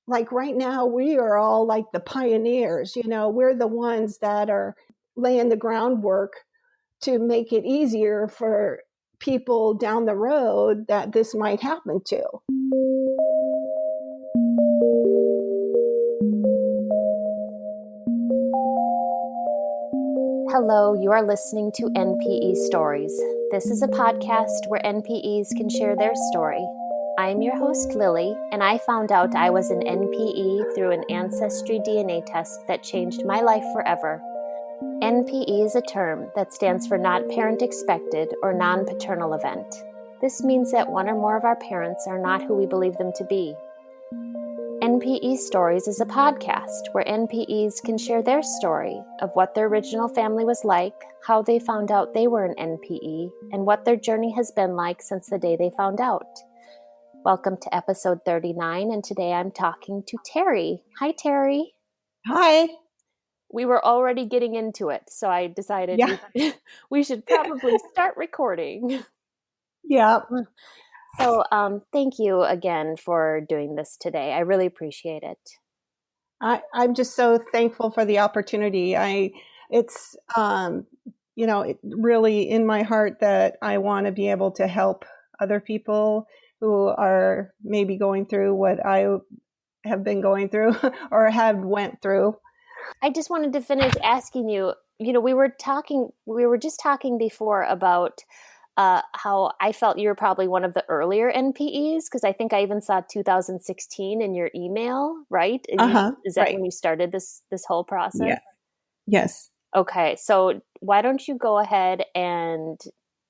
like right now, we are all like the pioneers, we're the ones that are laying the groundwork to make it easier for people down the road that this might happen to. Hello, you are listening to NPE Stories. This is a podcast where NPEs can share their story. I am your host, Lily, and I found out I was an NPE through an ancestry DNA test that changed my life forever. NPE is a term that stands for Not Parent Expected or Non-Paternal Event. This means that one or more of our parents are not who we believe them to be. NPE Stories is a podcast where NPEs can share their story of what their original family was like, how they found out they were an NPE, and what their journey has been like since the day they found out. Welcome to episode 39, and today I'm talking to Teri. Hi, Teri. Hi. We were already getting into it, so I decided we should probably start recording. Yeah. So thank you again for doing this today. I really appreciate it. I'm just so thankful for the opportunity. It's really in my heart that I want to be able to help other people who are maybe going through what I have been going through or have went through. I just wanted to finish asking you, we were just talking before about how I felt you were probably one of the earlier NPEs, because I think I even saw 2016 in your email, right? Is that when you started this whole process? Yeah. Yes. Okay. So why don't you go ahead and,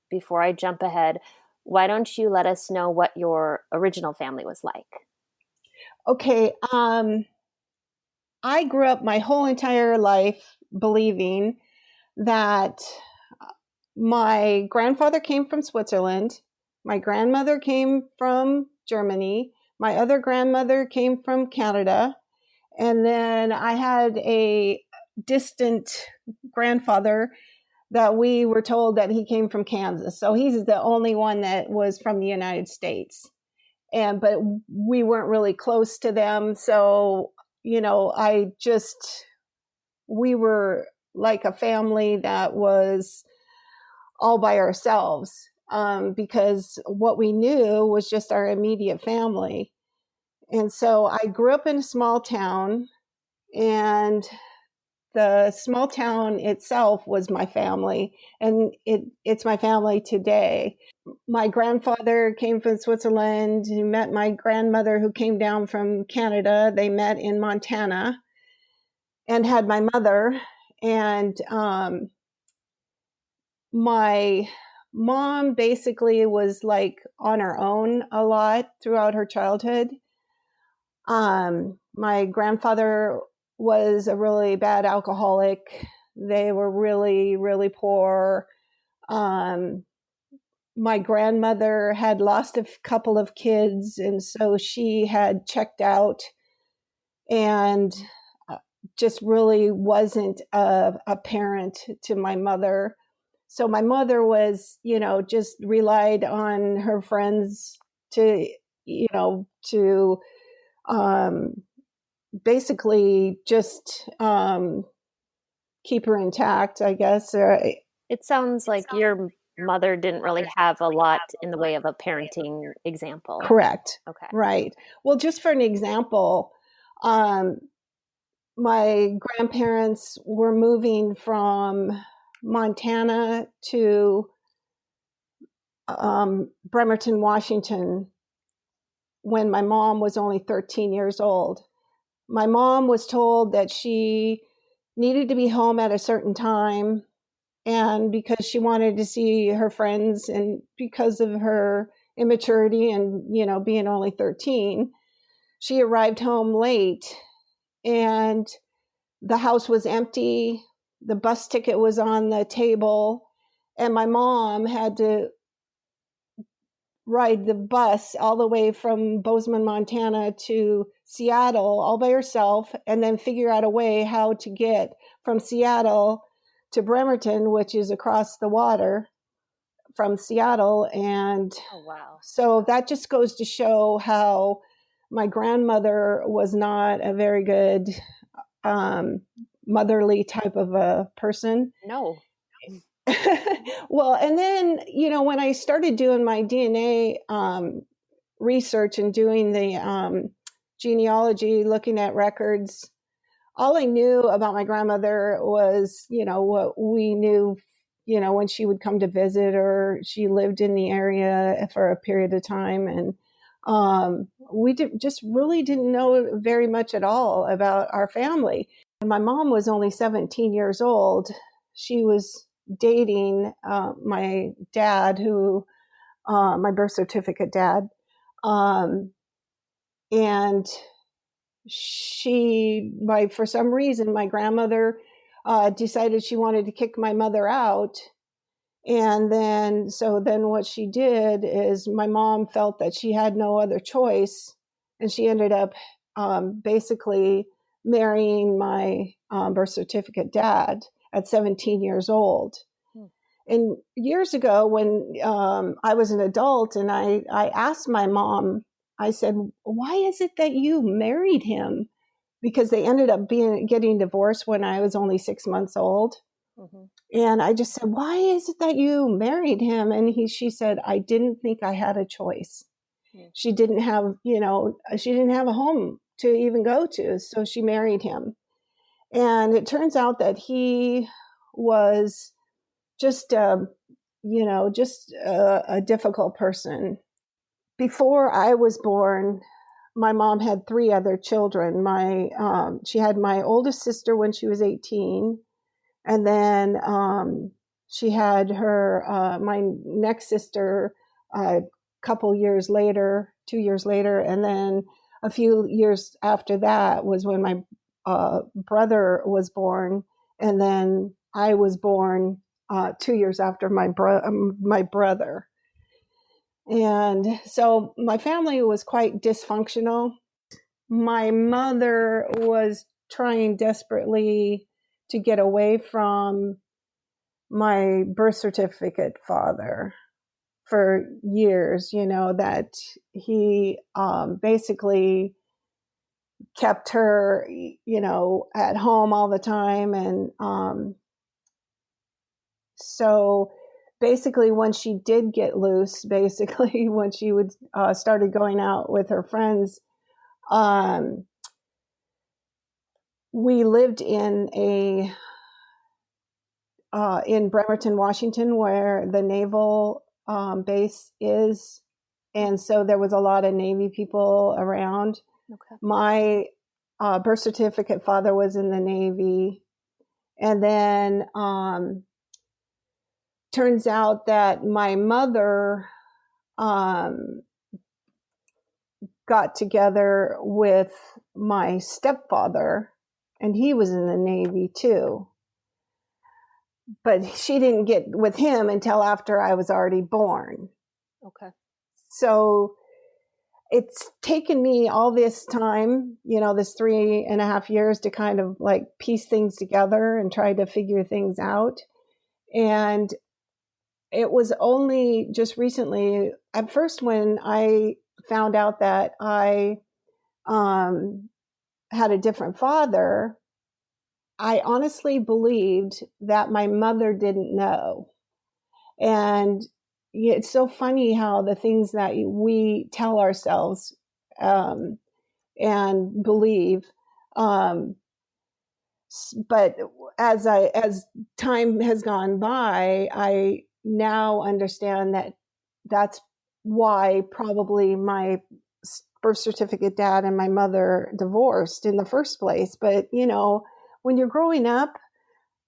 before I jump ahead, why don't you let us know what your original family was like? Okay. I grew up my whole entire life believing that my grandfather came from Switzerland, my grandmother came from Germany, my other grandmother came from Canada, and then I had a distant grandfather that we were told that he came from Kansas. So he's the only one that was from the United States. But we weren't really close to them. So, we were like a family that was all by ourselves, because what we knew was just our immediate family. And so I grew up in a small town, and the small town itself was my family, and it's my family today. My grandfather came from Switzerland. He met my grandmother who came down from Canada. They met in Montana and had my mother. And my mom basically was like on her own a lot throughout her childhood. My grandfather was a really bad alcoholic. They were really, really poor. My grandmother had lost a couple of kids, and so she had checked out and just really wasn't a parent to my mother. So my mother was, just relied on her friends to basically just keep her intact, I guess. It sounds like your mother didn't really have a lot in the way of a parenting example. Correct. Okay. Right. Well, just for an example, my grandparents were moving from Montana to Bremerton, Washington, when my mom was only 13 years old. My mom was told that she needed to be home at a certain time, and because she wanted to see her friends, and because of her immaturity and, being only 13, she arrived home late, and the house was empty. The bus ticket was on the table, and my mom had to ride the bus all the way from Bozeman, Montana to Seattle all by herself, and then figure out a way how to get from Seattle to Bremerton, which is across the water from Seattle. And oh, wow. So that just goes to show how my grandmother was not a very good motherly type of a person. No. Well, and then, when I started doing my DNA research and doing the genealogy, looking at records, all I knew about my grandmother was, what we knew, when she would come to visit, or she lived in the area for a period of time. And we just really didn't know very much at all about our family. And my mom was only 17 years old. She was dating my dad, my birth certificate dad. And for some reason, my grandmother decided she wanted to kick my mother out. And then what she did is, my mom felt that she had no other choice, and she ended up basically marrying my birth certificate dad at 17 years old. And years ago, when I was an adult, and I asked my mom, I said, "Why is it that you married him?" Because they ended up getting divorced when I was only 6 months old. Mm-hmm. And I just said, "Why is it that you married him?" And she said, "I didn't think I had a choice." Mm-hmm. She didn't have a home to even go to, so she married him. And it turns out that he was just a difficult person. Before I was born, my mom had 3 other children. She had my oldest sister when she was 18, and then she had my next sister a couple years later, 2 years later, and then a few years after that was when my brother was born, and then I was born 2 years after my brother. And so my family was quite dysfunctional. My mother was trying desperately to get away from my birth certificate father for years, that he basically kept her, at home all the time. And so basically, when she did get loose, when she would started going out with her friends, we lived in Bremerton, Washington, where the naval base is, and so there was a lot of Navy people around. Okay. My birth certificate father was in the Navy, and then turns out that my mother got together with my stepfather, and he was in the Navy too. But she didn't get with him until after I was already born. Okay. So it's taken me all this time, this 3.5 years, to kind of like piece things together and try to figure things out. And it was only just recently, at first, when I found out that I had a different father, I honestly believed that my mother didn't know. And it's so funny how the things that we tell ourselves and believe, but as time has gone by, I now understand that that's why probably my birth certificate dad and my mother divorced in the first place. But when you're growing up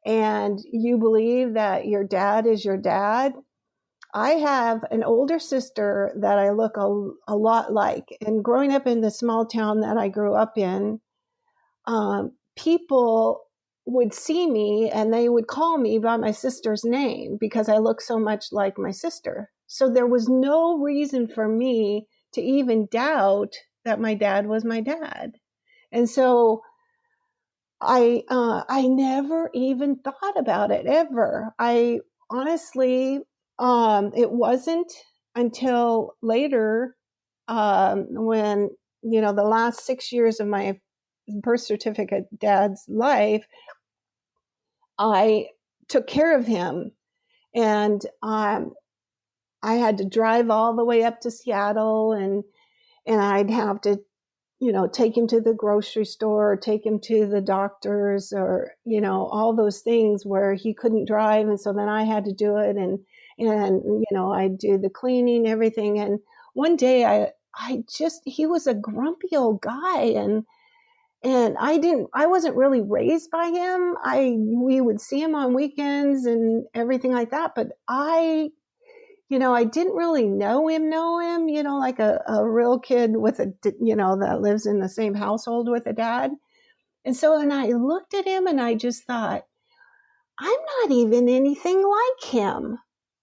and you believe that your dad is your dad, I have an older sister that I look a lot like. And growing up in the small town that I grew up in, people would see me and they would call me by my sister's name because I look so much like my sister. So there was no reason for me to even doubt that my dad was my dad. And so I never even thought about it ever. I honestly, it wasn't until later when the last 6 years of my birth certificate dad's life, I took care of him. And I had to drive all the way up to Seattle, and I'd have to, take him to the grocery store, or take him to the doctors, or, all those things where he couldn't drive. And so then I had to do it. And I'd do the cleaning, everything. And one day he was a grumpy old guy, and I wasn't really raised by him. We would see him on weekends and everything like that. But I didn't really know him, like a real kid with that lives in the same household with a dad. And so, and I looked at him and I just thought, I'm not even anything like him.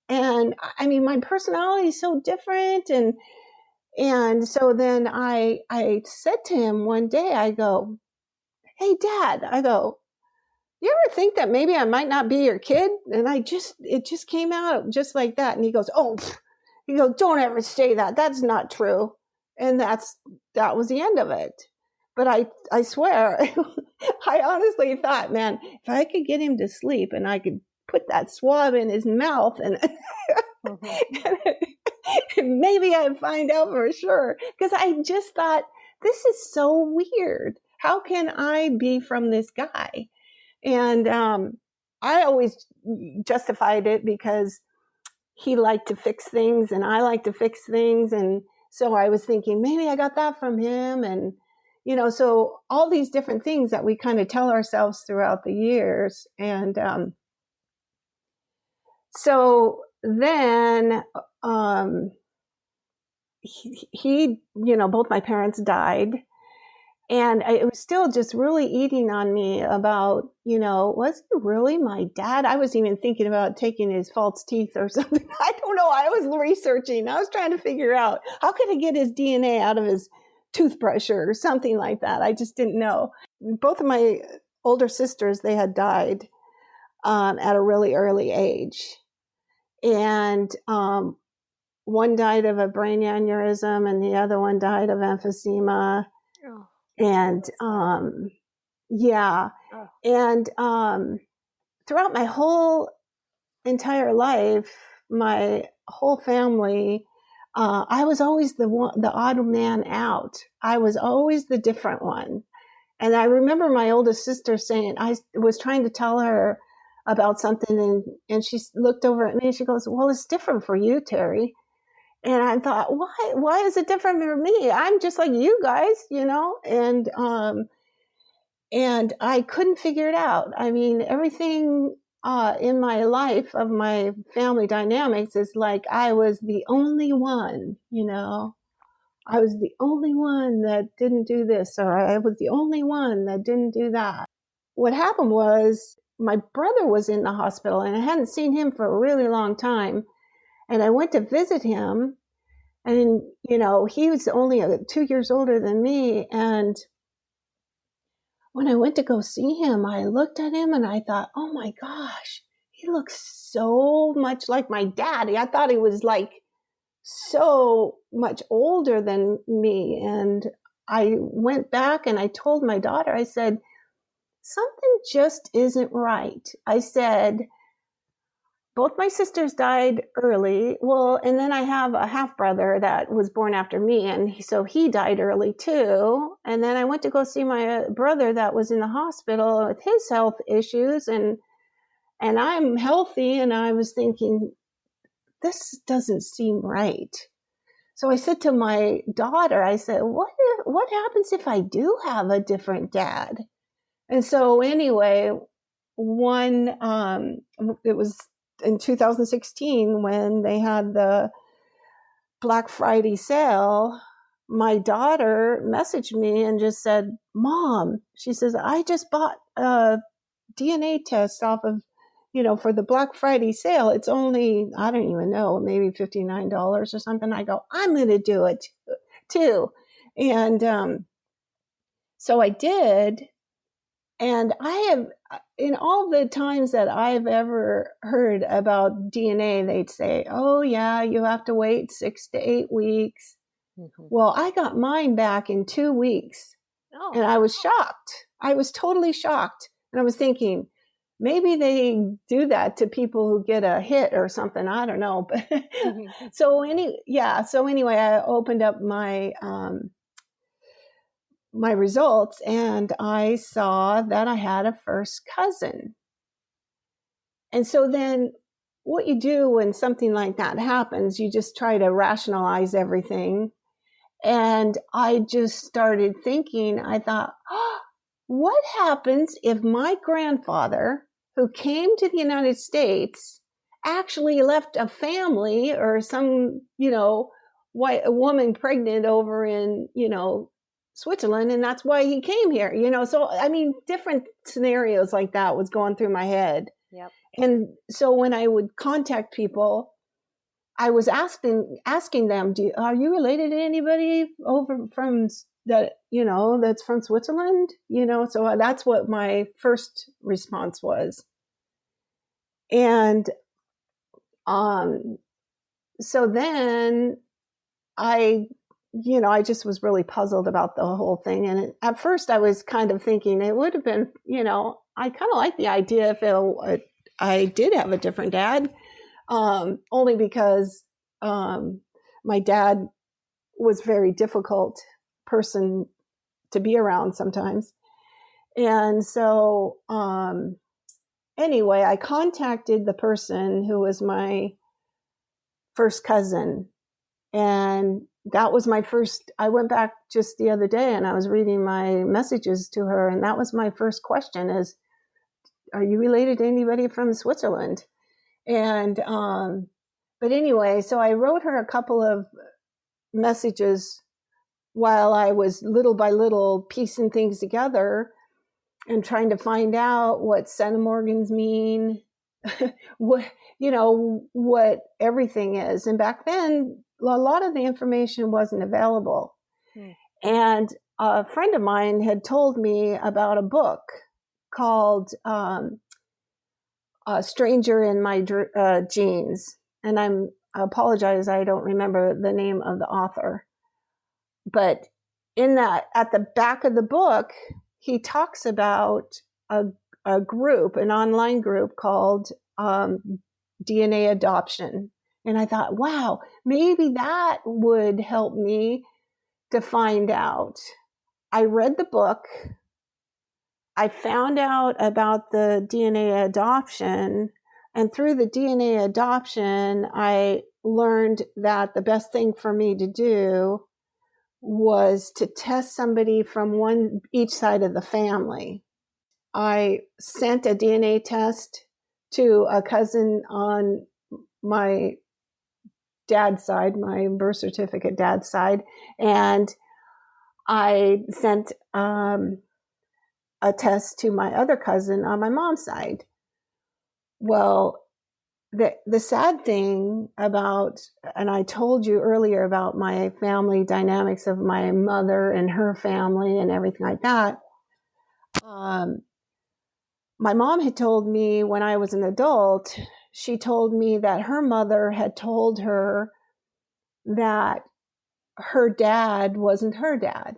And I mean, my personality is so different. And so then I said to him one day, I go, hey, Dad, I go, you ever think that maybe I might not be your kid? And it just came out just like that. And he goes, don't ever say that. That's not true. And that was the end of it. But I swear, I honestly thought, man, if I could get him to sleep and I could put that swab in his mouth and maybe I'd find out for sure. Because I just thought, this is so weird. How can I be from this guy? And I always justified it because he liked to fix things and I like to fix things. And so I was thinking, maybe I got that from him. And, so all these different things that we kind of tell ourselves throughout the years. And so then he, both my parents died. And it was still just really eating on me about, was he really my dad? I was even thinking about taking his false teeth or something. I don't know. I was researching. I was trying to figure out how could I get his DNA out of his toothbrush or something like that. I just didn't know. Both of my older sisters, they had died at a really early age. And one died of a brain aneurysm and the other one died of emphysema. Oh. And and throughout my whole entire life, my whole family, I was always the odd man out. I was always the different one. And I remember my oldest sister saying, I was trying to tell her about something, and she looked over at me and she goes, well, it's different for you, Teri. And I thought, why is it different for me? I'm just like you guys, and I couldn't figure it out. I mean, everything in my life of my family dynamics is like I was the only one, I was the only one that didn't do this, or I was the only one that didn't do that. What happened was my brother was in the hospital and I hadn't seen him for a really long time. And I went to visit him, and, he was only 2 years older than me. And when I went to go see him, I looked at him and I thought, oh my gosh, he looks so much like my dad. I thought he was like so much older than me. And I went back and I told my daughter, I said, something just isn't right. I said, both my sisters died early. Well, and then I have a half brother that was born after me. And so he died early too. And then I went to go see my brother that was in the hospital with his health issues. And I'm healthy. And I was thinking, this doesn't seem right. So I said to my daughter, I said, what happens if I do have a different dad? And so anyway, it was in 2016 when they had the Black Friday sale, my daughter messaged me and just said, Mom, she says, I just bought a DNA test off of, for the Black Friday sale. It's only, I don't even know, maybe $59 or something. I go, I'm going to do it too. And so I did. And I have, in all the times that I've ever heard about DNA, they'd say, oh yeah, you have to wait 6 to 8 weeks. Well, I got mine back in 2 weeks. Oh. And I was shocked. I was totally shocked. And I was thinking, maybe they do that to people who get a hit or something. I don't know. But so anyway, I opened up my my results and I saw that I had a first cousin. And so then what you do when something like that happens, you just try to rationalize everything. And I just started thinking, I thought, oh, what happens if my grandfather, who came to the United States, actually left a family or some, a woman pregnant over in, Switzerland, and that's why he came here, So, I mean, different scenarios like that was going through my head. Yep. And so when I would contact people, I was asking them, are you related to anybody over from that, that's from Switzerland? So that's what my first response was. And so then I just was really puzzled about the whole thing. And at first I was kind of thinking it would have been, I kind of like the idea if I did have a different dad. Only because my dad was a very difficult person to be around sometimes. And so anyway, I contacted the person who was my first cousin. And that was my first, I went back just the other day and I was reading my messages to her. And that was my first question is, are you related to anybody from Switzerland? And but anyway, so I wrote her a couple of messages while I was little by little piecing things together and trying to find out what centimorgans mean, what everything is. And back then, a lot of the information wasn't available. And a friend of mine had told me about a book called Stranger in My Genes. And I apologize, I don't remember the name of the author. But in that, at the back of the book, he talks about a group, an online group called DNA Adoption. And I thought, wow, maybe that would help me to find out. I read the book. I found out about the DNA adoption, and through the DNA adoption, I learned that the best thing for me to do was to test somebody from each side of the family. I sent a DNA test to a cousin on my dad's side, my birth certificate dad's side, and I sent a test to my other cousin on my mom's side. Well, the sad thing about, and I told you earlier about my family dynamics of my mother and her family and everything like that. My mom had told me when I was an adult, she told me that her mother had told her that her dad wasn't her dad.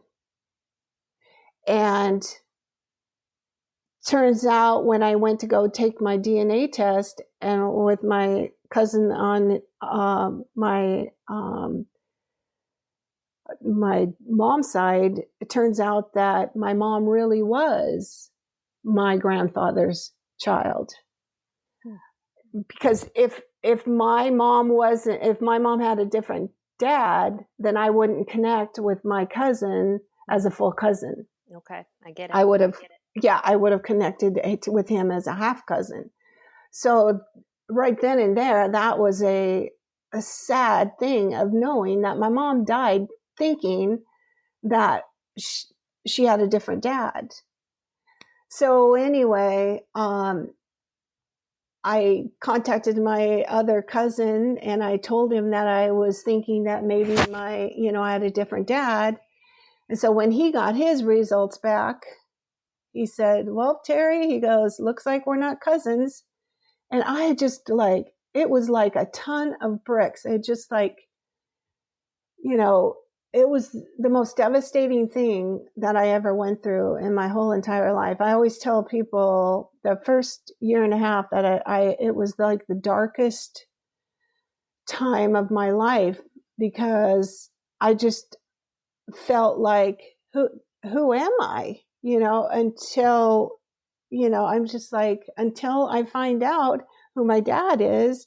And turns out when I went to go take my DNA test and with my cousin on my mom's side, it turns out that my mom really was my grandfather's child. Because if my mom had a different dad, then I wouldn't connect with my cousin as a full cousin. Okay, I get it. I would have connected with him as a half cousin. So right then and there, that was a sad thing of knowing that my mom died thinking that she had a different dad. So anyway, I contacted my other cousin and I told him that I was thinking that maybe I had a different dad. And so when he got his results back, he said, well, Teri, he goes, looks like we're not cousins. And I just it was like a ton of bricks. It just it was the most devastating thing that I ever went through in my whole entire life. I always tell people the first year and a half that it was like the darkest time of my life, because I just felt like, who am I? Until, I'm just like, until I find out who my dad is,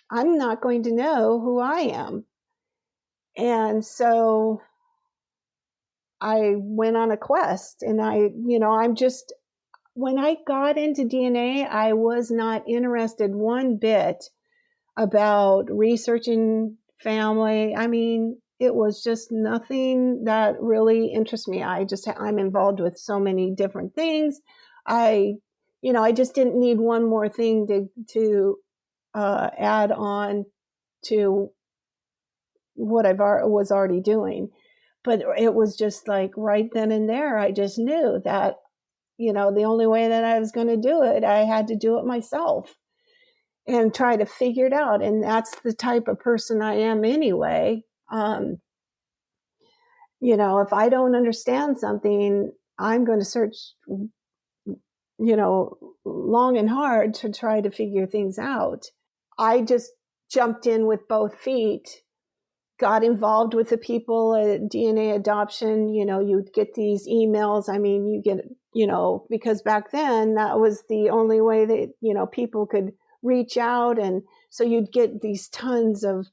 I'm not going to know who I am. And so I went on a quest, and when I got into DNA, I was not interested one bit about researching family. I mean, it was just nothing that really interests me. I'm involved with so many different things. I just didn't need one more thing to add on to what was already doing. But it was just like right then and there, I just knew that, the only way that I was going to do it, I had to do it myself and try to figure it out. And that's the type of person I am anyway. If I don't understand something, I'm going to search, long and hard to try to figure things out. I just jumped in with both feet, got involved with the people at DNA adoption. You'd get these emails. I mean, you get, because back then that was the only way that, people could reach out. And so you'd get these tons of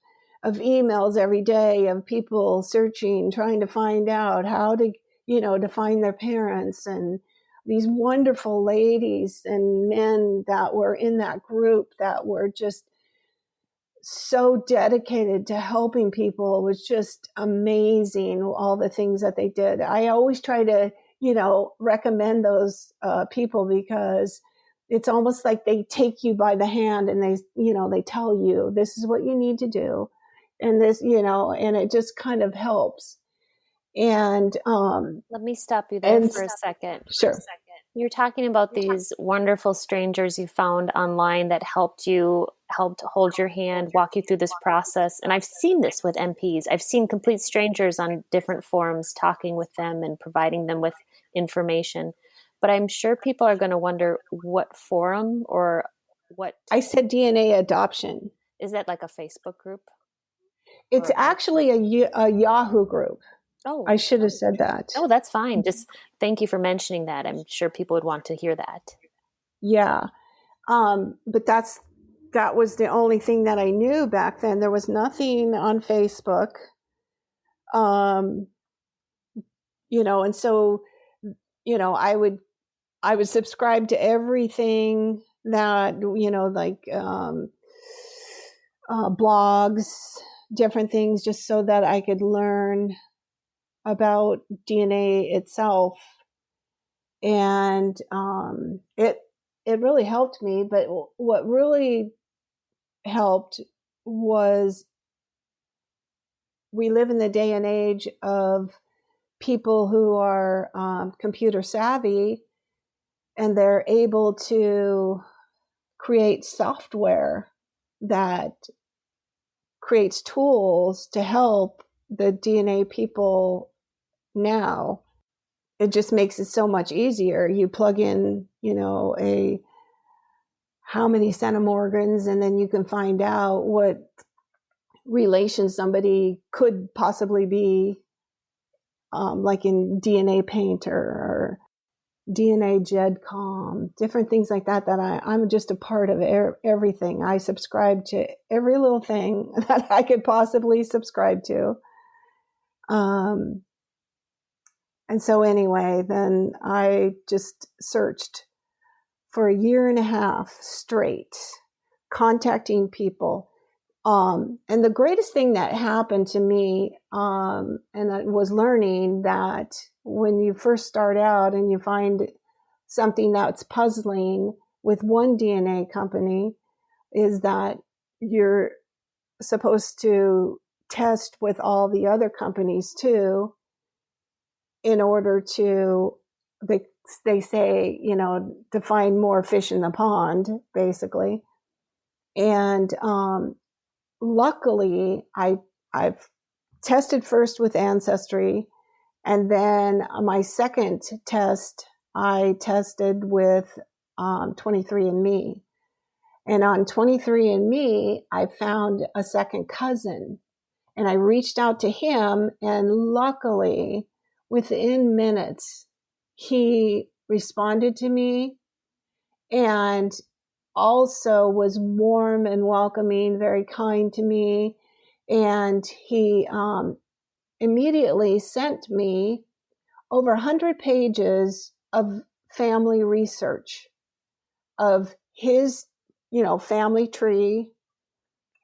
emails every day of people searching, trying to find out how to, to find their parents. And these wonderful ladies and men that were in that group that were just so dedicated to helping people. It was just amazing, all the things that they did. I always try to, recommend those people, because it's almost like they take you by the hand and they tell you, this is what you need to do. And this, and it just kind of helps. And let me stop you there for a second. Sure. You're talking about these wonderful strangers you found online that helped hold your hand, walk you through this process. And I've seen this with NPEs. I've seen complete strangers on different forums talking with them and providing them with information. But I'm sure people are going to wonder what forum or what. I said DNA adoption. Is that like a Facebook group? It's actually a Yahoo group. Oh, I should have said that. Oh, that's fine. Just thank you for mentioning that. I'm sure people would want to hear that. Yeah. But that was the only thing that I knew back then. There was nothing on Facebook. And so, I would subscribe to everything that, like, blogs, different things, just so that I could learn about DNA itself. And it really helped me. But what really helped was, we live in the day and age of people who are computer savvy, and they're able to create software that creates tools to help the DNA people now. It just makes it so much easier. You plug in, how many centimorgans, and then you can find out what relation somebody could possibly be, like in DNA Painter or DNA GEDCOM, different things like that, I'm just a part of everything. I subscribe to every little thing that I could possibly subscribe to. And so anyway, then I just searched for a year and a half straight, contacting people. And the greatest thing that happened to me, and I was learning that when you first start out and you find something that's puzzling with one DNA company, is that you're supposed to test with all the other companies too, in order to, they say, to find more fish in the pond, basically. And luckily, I've tested first with Ancestry, and then my second test, I tested with 23andMe. And on 23andMe, I found a second cousin. And I reached out to him, and luckily, within minutes, he responded to me and also was warm and welcoming, very kind to me. And he immediately sent me over 100 pages of family research of his, family tree,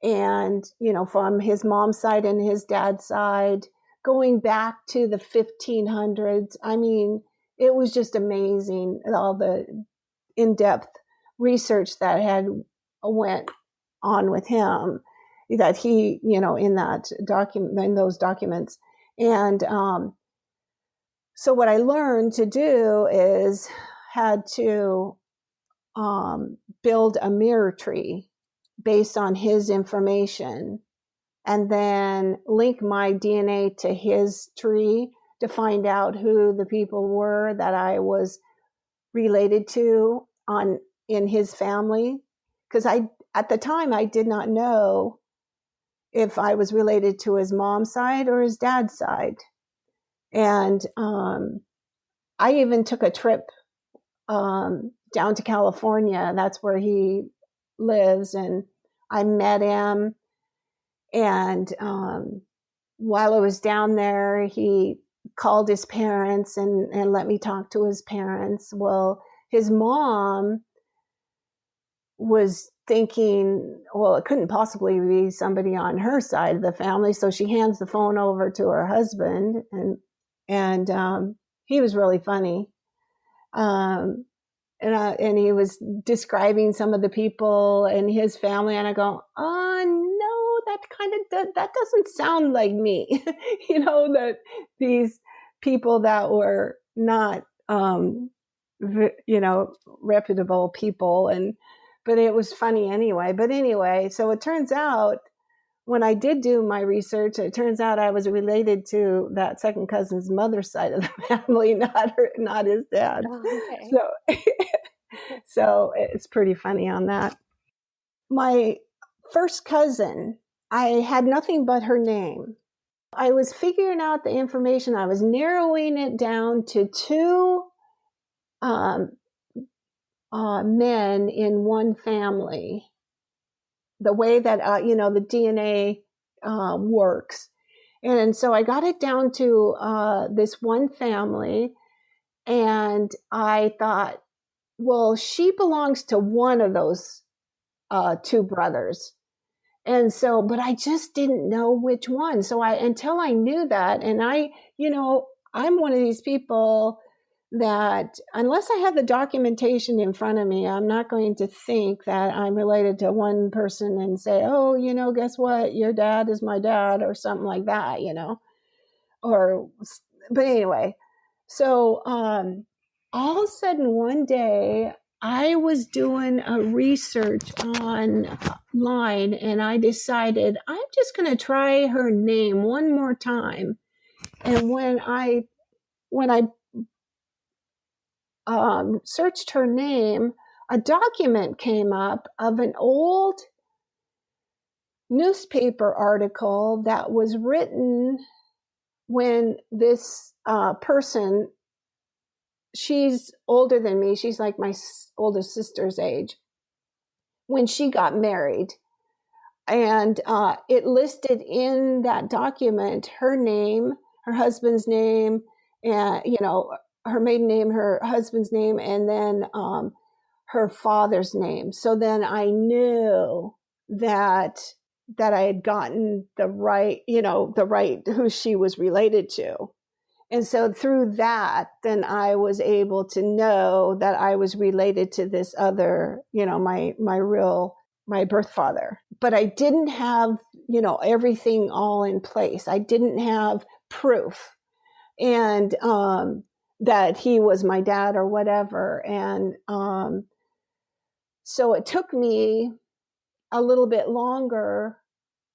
and, from his mom's side and his dad's side, going back to the 1500s. I mean, it was just amazing, all the in-depth research that had went on with him, that he, in that document, in those documents. And so what I learned to do is had to build a mirror tree based on his information, and then link my DNA to his tree to find out who the people were that I was related to in his family. Because at the time, I did not know if I was related to his mom's side or his dad's side. And I even took a trip down to California. That's where he lives. And I met him. And while I was down there, he called his parents and let me talk to his parents. Well, his mom was thinking, well, it couldn't possibly be somebody on her side of the family. So she hands the phone over to her husband, and he was really funny. And he was describing some of the people in his family, and I go, oh no, that doesn't sound like me. That these people that were not, reputable people, but it was funny anyway. But anyway, so it turns out, when I did do my research, it turns out I was related to that second cousin's mother's side of the family, not his dad. Oh, okay. So it's pretty funny on that. My first cousin, I had nothing but her name. I was figuring out the information. I was narrowing it down to two men in one family. The way that, the DNA works. And so I got it down to this one family, and I thought, well, she belongs to one of those two brothers. And so, but I just didn't know which one. So until I knew that, and I'm one of these people that unless I have the documentation in front of me, I'm not going to think that I'm related to one person and say, oh, guess what? Your dad is my dad, or something like that, but anyway, so all of a sudden one day I was doing a research online, and I decided I'm just going to try her name one more time. And when I searched her name, a document came up of an old newspaper article that was written when this person, she's older than me, she's like my oldest sister's age, when she got married. And it listed in that document her name, her husband's name, and her maiden name, her husband's name, and then her father's name. So then I knew that I had gotten the right who she was related to. And so through that, then I was able to know that I was related to this other, my birth father. But I didn't have, everything all in place. I didn't have proof, and that he was my dad or whatever. And so it took me a little bit longer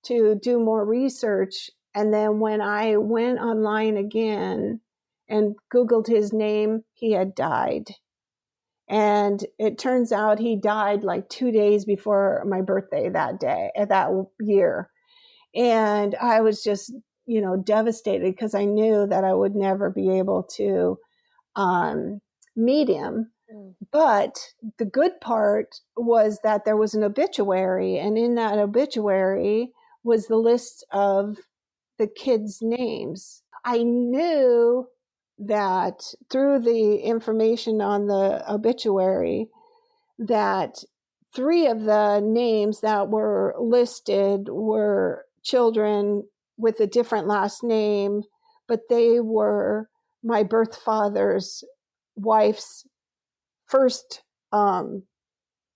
to do more research And then when I went online again and Googled his name, he had died. And it turns out he died like 2 days before my birthday that year. And I was just, devastated because I knew that I would never be able to meet him. But the good part was that there was an obituary, and in that obituary was the list of the kids' names. I knew that through the information on the obituary that 3 of the names that were listed were children with a different last name, but they were my birth father's wife's first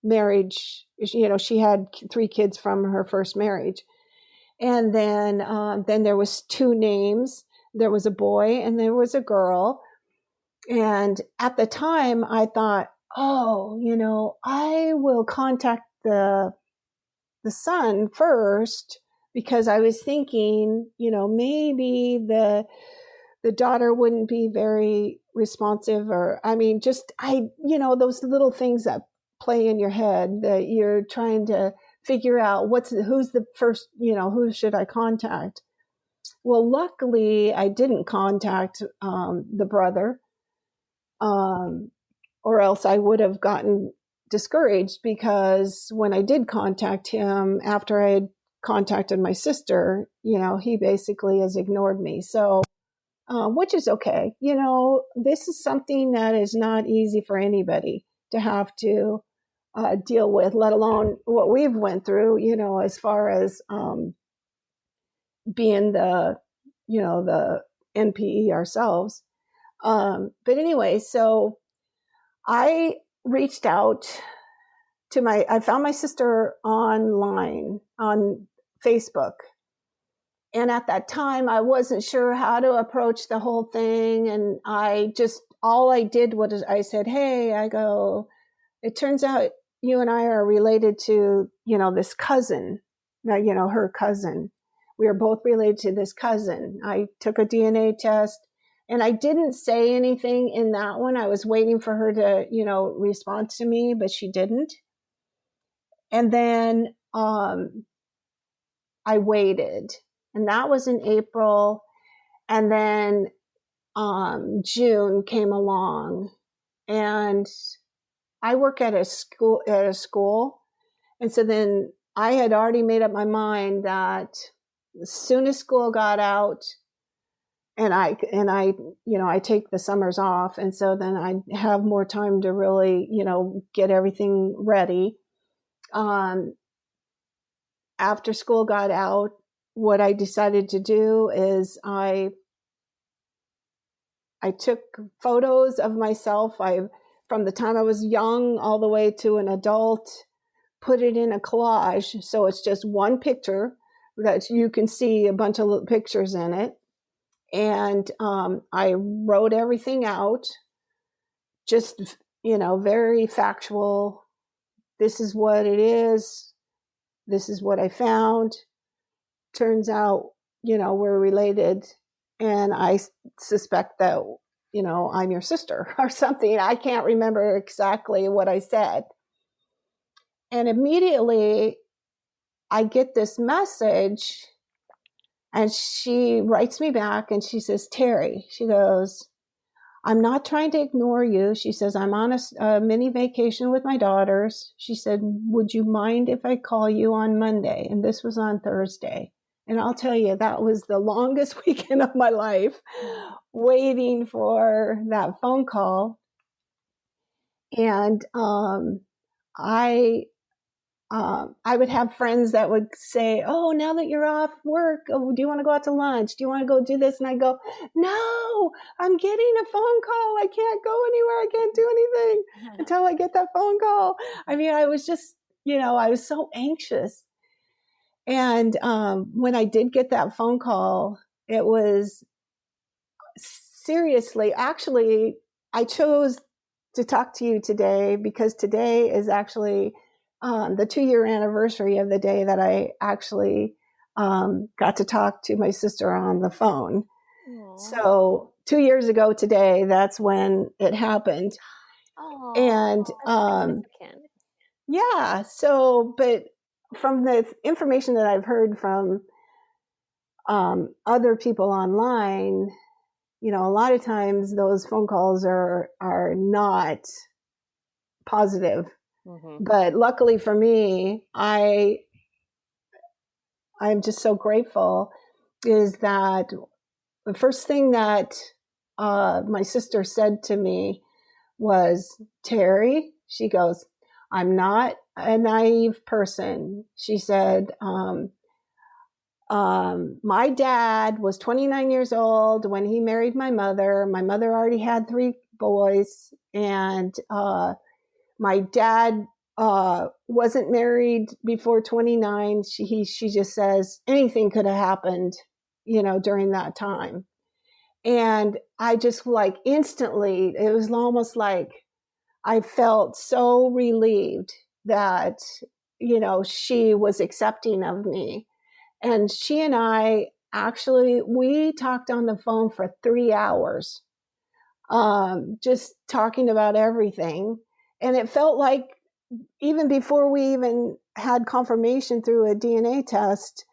marriage. She had 3 kids from her first marriage. And then there was 2 names. There was a boy and there was a girl. And at the time I thought, I will contact the son first, because I was thinking, maybe the daughter wouldn't be very responsive, or those little things that play in your head that you're trying to figure out who's the first, who should I contact? Well, luckily I didn't contact the brother, or else I would have gotten discouraged, because when I did contact him after I had contacted my sister, he basically has ignored me. So, which is okay. This is something that is not easy for anybody to have to deal with, let alone what we've went through, as far as being the NPE ourselves. But anyway, so I reached out I found my sister online on Facebook. And at that time, I wasn't sure how to approach the whole thing. And all I did was I said, hey, it turns out you and I are related to, this cousin, her cousin. We are both related to this cousin. I took a DNA test, and I didn't say anything in that one. I was waiting for her to, respond to me, but she didn't. And then I waited, and that was in April. And then June came along, and I work at a school. And so then I had already made up my mind that as soon as school got out, and I take the summers off. And so then I have more time to really, get everything ready. After school got out, what I decided to do is I took photos of myself. From the time I was young all the way to an adult, put it in a collage. So it's just one picture that you can see a bunch of little pictures in it. And I wrote everything out, just, very factual. This is what it is. This is what I found. Turns out, we're related. And I suspect that, I'm your sister or something. I can't remember exactly what I said. And immediately I get this message, and she writes me back and she says, Teri, she goes, I'm not trying to ignore you. She says, I'm on a mini vacation with my daughters. She said, would you mind if I call you on Monday? And this was on Thursday. And I'll tell you, that was the longest weekend of my life, waiting for that phone call. And I would have friends that would say, oh, now that you're off work, do you want to go out to lunch? Do you want to go do this? And I go, no, I'm getting a phone call. I can't go anywhere. I can't do anything until I get that phone call. I mean, I was just, I was so anxious. And when I did get that phone call, it was seriously, actually, I chose to talk to you today because today is actually the 2-year anniversary of the day that I actually got to talk to my sister on the phone. Aww. So 2 years ago today, that's when it happened. Oh, And significant. yeah, so, but from the information that I've heard from other people online, you know, a lot of times those phone calls are not positive. Mm-hmm. But luckily for me, I'm just so grateful is that the first thing that my sister said to me was, Teri, she goes, I'm not a naive person. She said, my dad was 29 years old when he married my mother. My mother already had 3 boys, and my dad wasn't married before 29. She just says anything could have happened, you know, during that time. And I just like instantly, it was almost like I felt so relieved that, you know, she was accepting of me. And she and I actually, we talked on the phone for 3 hours, just talking about everything. And it felt like even before we even had confirmation through a DNA test,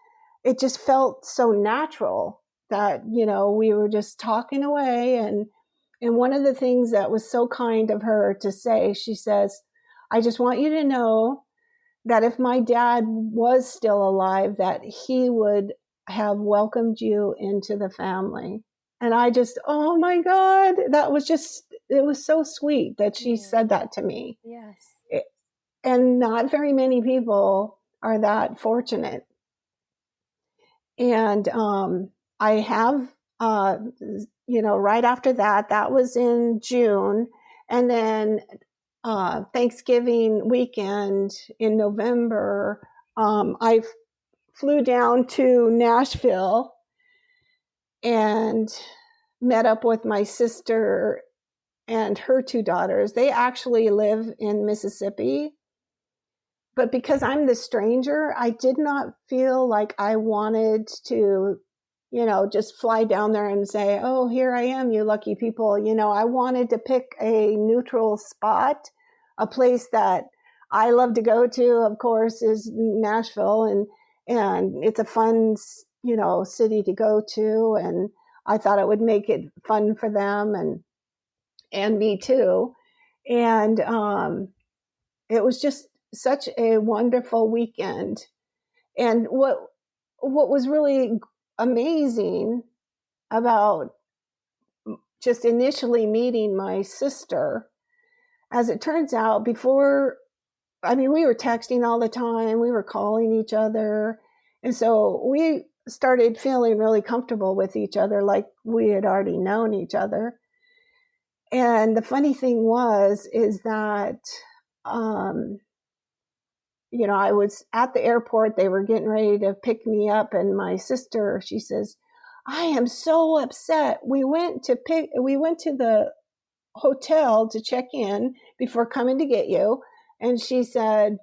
it just felt so natural that, you know, we were just talking away. And one of the things that was so kind of her to say, she says, I just want you to know that if my dad was still alive, that he would have welcomed you into the family. And I just, oh my God, that was just, it was so sweet that she said that to me. Yes. And not very many people are that fortunate. And I have, you know, right after that, that was in June. And then Thanksgiving weekend in November, I flew down to Nashville and met up with my sister and her 2 daughters. They actually live in Mississippi. But because I'm the stranger, I did not feel like I wanted to, you know, just fly down there and say, oh, here I am, you lucky people. You know, I wanted to pick a neutral spot, a place that I love to go to, of course, is Nashville. And it's a fun, you know, city to go to. And I thought it would make it fun for them and me too. And it was just such a wonderful weekend. And what was really amazing about just initially meeting my sister, as it turns out, before, I mean, we were texting all the time, we were calling each other. And so we started feeling really comfortable with each other, like we had already known each other. And the funny thing is that, you know, I was at the airport, they were getting ready to pick me up, and my sister, she says, I am so upset. We went to the hotel to check in before coming to get you. And she said,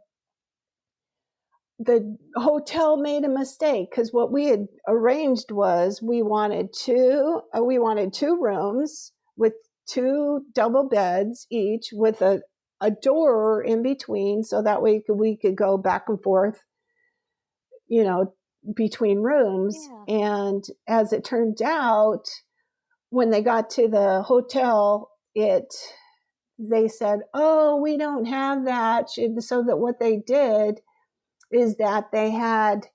the hotel made a mistake, because what we had arranged was we wanted 2 rooms with 2 double beds each with a door in between, so that way we could go back and forth, you know, between rooms. Yeah. And as it turned out, when they got to the hotel, they said, oh, we don't have that. So that what they did is that they had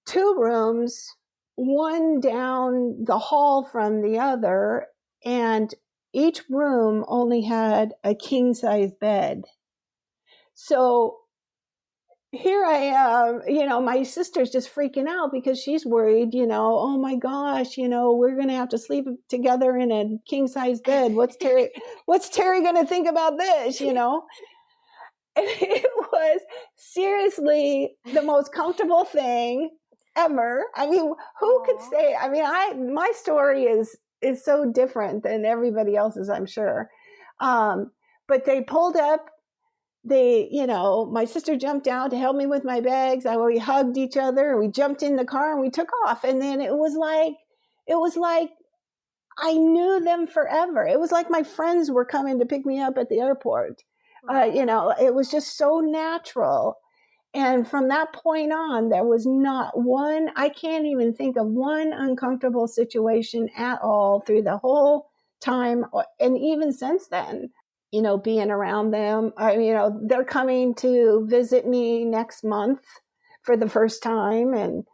2 rooms, one down the hall from the other, and each room only had a king size bed. So here I am, you know, my sister's just freaking out because she's worried, you know, oh my gosh, you know, we're going to have to sleep together in a king size bed. What's Teri going to think about this, you know? And it was seriously the most comfortable thing ever. I mean, who could say, I mean, my story is so different than everybody else's, I'm sure. But they pulled up my sister jumped out to help me with my bags. We hugged each other and we jumped in the car and we took off. And then it was like I knew them forever. It was like my friends were coming to pick me up at the airport. It was just so natural. And from that point on, there was not one, I can't even think of one uncomfortable situation at all through the whole time. And even since then, being around them, they're coming to visit me next month for the first time. And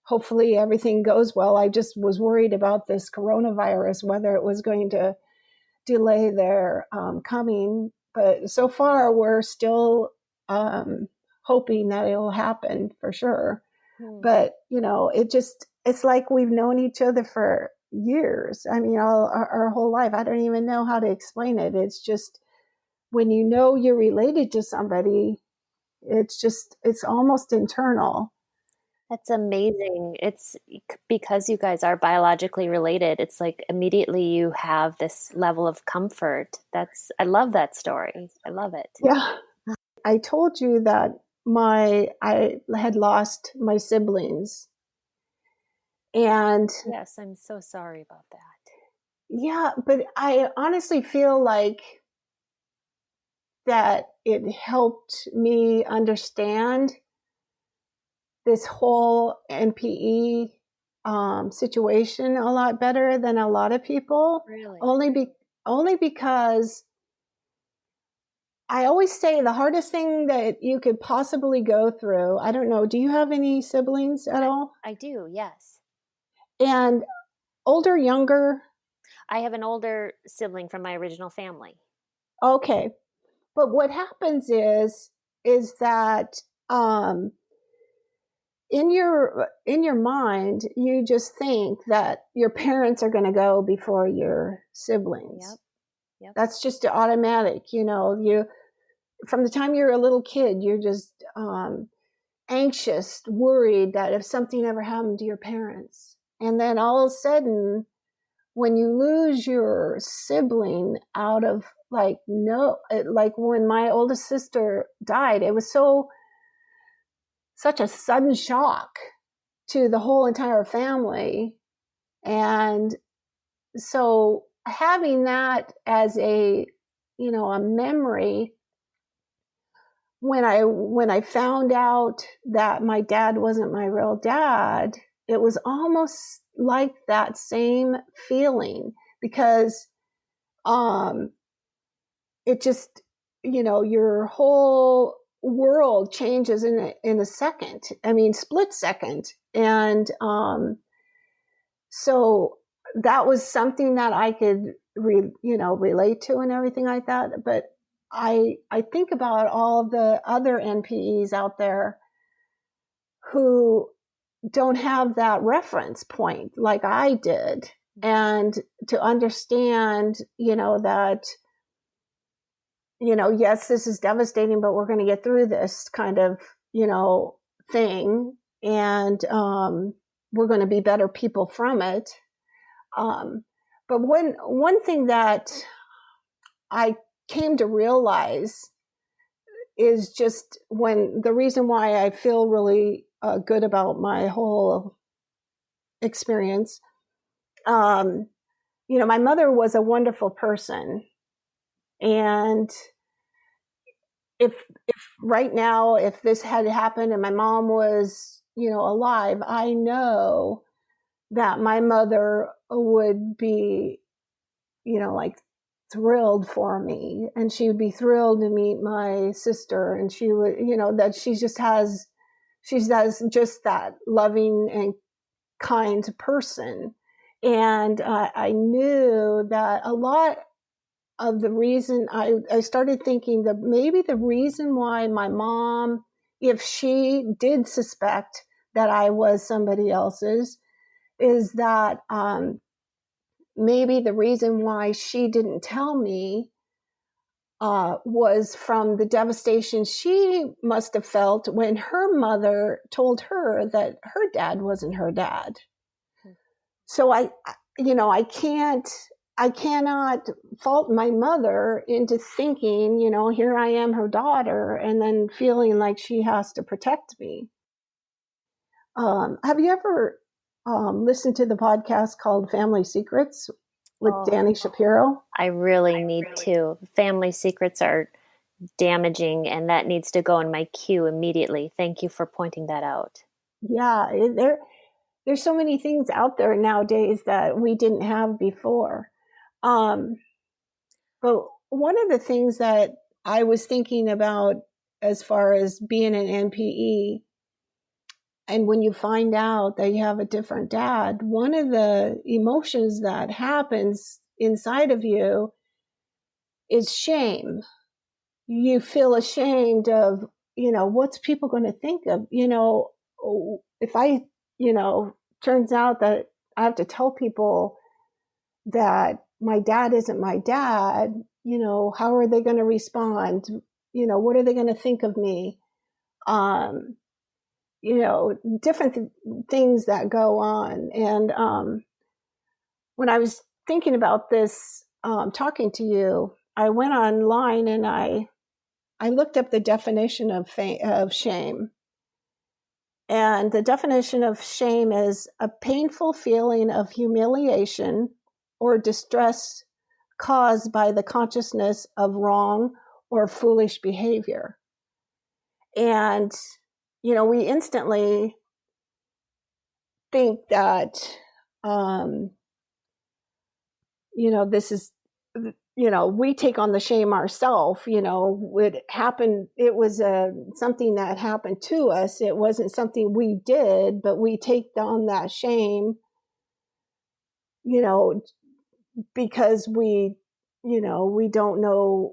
hopefully everything goes well. I just was worried about this coronavirus, whether it was going to delay their coming. But so far, we're still hoping that it'll happen for sure. But, it's like we've known each other for years. I mean, all our whole life. I don't even know how to explain it. It's just when you're related to somebody, it's almost internal. That's amazing. It's because you guys are biologically related. It's like immediately you have this level of comfort. I love that story. I love it. Yeah. I told you that I had lost my siblings. And yes, I'm so sorry about that. Yeah, but I honestly feel like that it helped me understand this whole NPE situation a lot better than a lot of people. Really? Only because I always say the hardest thing that you could possibly go through, I don't know, do you have any siblings at all? I do, yes. And older, younger? I have an older sibling from my original family. Okay. But what happens is that in your mind, you just think that your parents are going to go before your siblings. Yep. That's just automatic. You from the time you're a little kid, you're just anxious, worried that if something ever happened to your parents. And then all of a sudden, when you lose your sibling out of like when my oldest sister died, it was such a sudden shock to the whole entire family. And so having that as a memory, when I found out that my dad wasn't my real dad, it was almost like that same feeling, because it just, your whole world changes in a second. I mean, split second. And so that was something that I could relate to and everything like that. But I think about all the other NPEs out there who don't have that reference point like I did. And to understand, that, yes, this is devastating, but we're going to get through this kind of, thing. And we're going to be better people from it. But one thing that I came to realize is just the reason why I feel really good about my whole experience. My mother was a wonderful person. And if right now, if this had happened and my mom was, alive, I know that my mother would be, like thrilled for me, and she would be thrilled to meet my sister. And she would, that she's just that loving and kind person. And I knew that a lot of the reason I started thinking that maybe the reason why my mom, if she did suspect that I was somebody else's, is that maybe the reason why she didn't tell me was from the devastation she must have felt when her mother told her that her dad wasn't her dad. So I I cannot fault my mother into thinking, here I am, her daughter, and then feeling like she has to protect me. Have you ever listened to the podcast called Family Secrets with Dani Shapiro? I really need to. Family secrets are damaging, and that needs to go in my queue immediately. Thank you for pointing that out. Yeah, there's so many things out there nowadays that we didn't have before. But one of the things that I was thinking about as far as being an NPE, and when you find out that you have a different dad, one of the emotions that happens inside of you is shame. You feel ashamed of, what's people going to think of, if I, turns out that I have to tell people that my dad isn't my dad, how are they going to respond? What are they going to think of me? Different things that go on. And when I was thinking about this, talking to you, I went online and I looked up the definition of shame. And the definition of shame is a painful feeling of humiliation or distress caused by the consciousness of wrong or foolish behavior. And, we instantly think that, this is, we take on the shame ourselves. It happened. It was something that happened to us. It wasn't something we did, but we take on that shame, because we don't know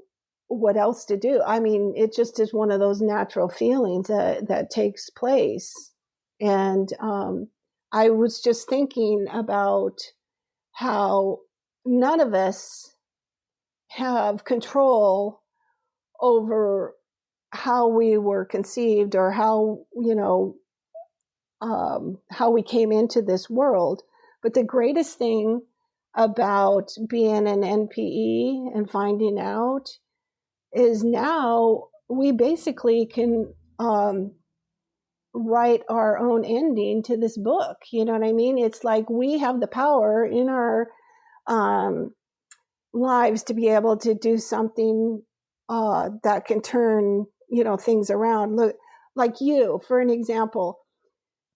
what else to do. I mean, it just is one of those natural feelings that takes place. And I was just thinking about how none of us have control over how we were conceived or how we came into this world. But the greatest thing about being an NPE and finding out is now we basically can write our own ending to this book. You know what I mean? It's like we have the power in our lives to be able to do something that can turn, things around. Look, like you, for an example,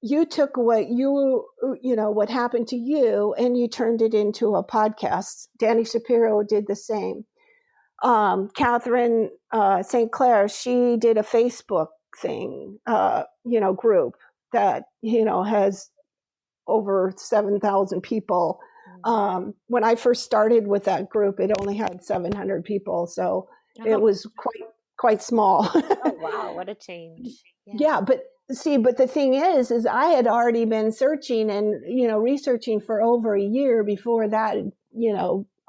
you took what what happened to you and you turned it into a podcast. Dani Shapiro did the same. Catherine St. Clair, she did a Facebook thing, group that, has over 7,000 people. When I first started with that group, it only had 700 people. So it was quite small. Oh, wow. What a change. Yeah. But the thing is I had already been searching and, researching for over a year before that,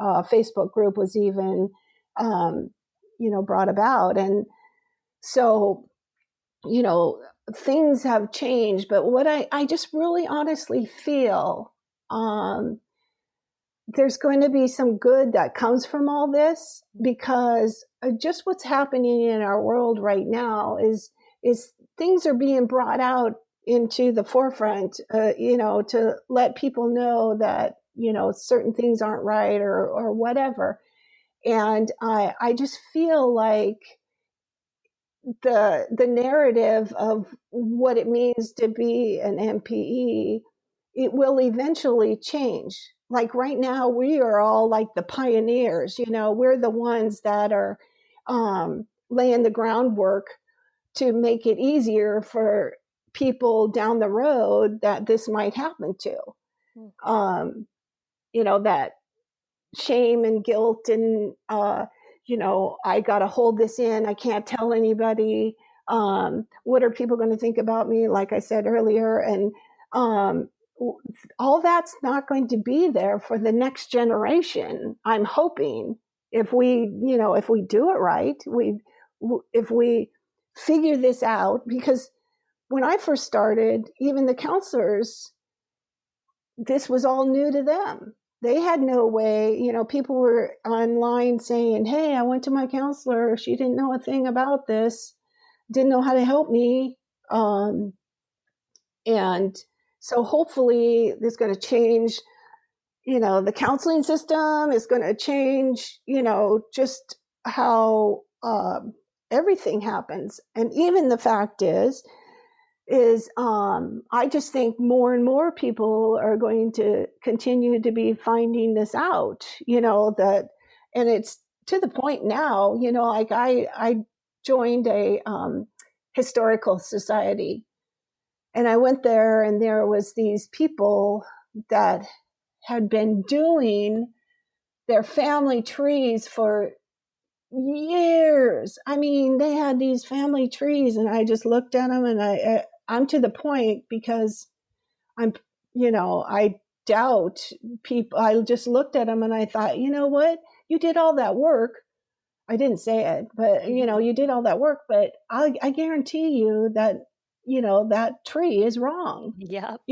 Facebook group was even, brought about. And so, things have changed, but what I just really honestly feel, there's going to be some good that comes from all this, because just what's happening in our world right now is things are being brought out into the forefront, to let people know that, certain things aren't right or whatever. And I just feel like the narrative of what it means to be an NPE, it will eventually change. Like right now, we are all like the pioneers. We're the ones that are laying the groundwork to make it easier for people down the road that this might happen to. That shame and guilt and I got to hold this in. I can't tell anybody. What are people going to think about me? Like I said earlier, and all that's not going to be there for the next generation. I'm hoping if we do it right, if we figure this out, because when I first started, even the counselors, this was all new to them. they had no way, people were online saying, hey, I went to my counselor. She didn't know a thing about this, didn't know how to help me. And so hopefully this is going to change, the counseling system is going to change, just how everything happens. And even the fact is I just think more and more people are going to continue to be finding this out, and it's to the point now, like I joined a historical society, and I went there, and there was these people that had been doing their family trees for years. I mean, they had these family trees, and I just looked at them, and I'm to the point because I doubt people. I just looked at them and I thought, you know what? You did all that work. I didn't say it, but you did all that work, but I guarantee you that, that tree is wrong. Yep.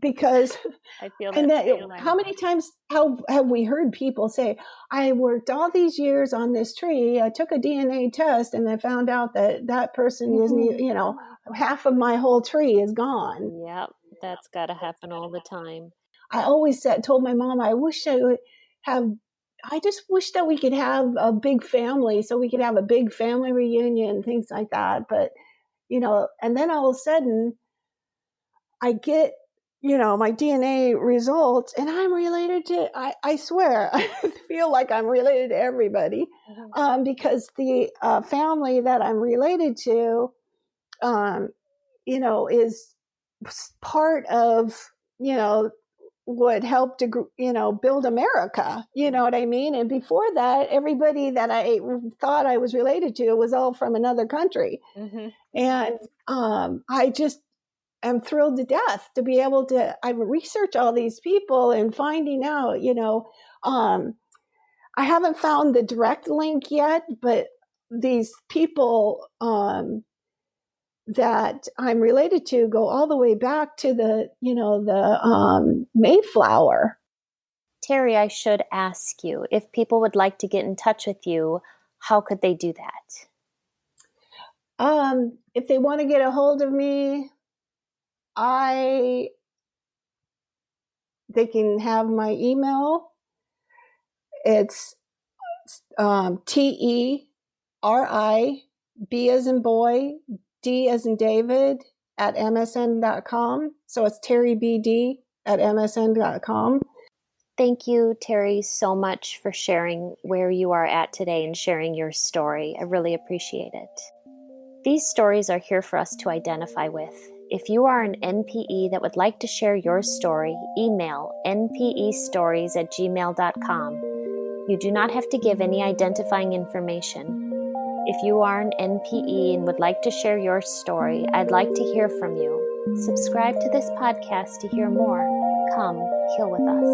Because I feel and that. how many times have we heard people say, I worked all these years on this tree. I took a DNA test and I found out that person isn't, half of my whole tree is gone. Yep. That's got to happen all the time. I always told my mom, I just wish that we could have a big family so we could have a big family reunion, things like that. But, and then all of a sudden I get, my DNA results, and I'm related to, I swear, I feel like I'm related to everybody, because the family that I'm related to, is part of, what helped to, build America, you know what I mean? And before that, everybody that I thought I was related to was all from another country. And I just am thrilled to death to be able to research all these people and finding out, I haven't found the direct link yet, but these people that I'm related to go all the way back to the Mayflower. Teri, I should ask you, if people would like to get in touch with you, how could they do that? If they want to get a hold of me, they can have my email. It's TERI, B as in boy, D as in David, at MSN.com. So it's TeriBD at MSN.com. Thank you, Teri, so much for sharing where you are at today and sharing your story. I really appreciate it. These stories are here for us to identify with. If you are an NPE that would like to share your story, email npestories@gmail.com. You do not have to give any identifying information. If you are an NPE and would like to share your story, I'd like to hear from you. Subscribe to this podcast to hear more. Come, heal with us.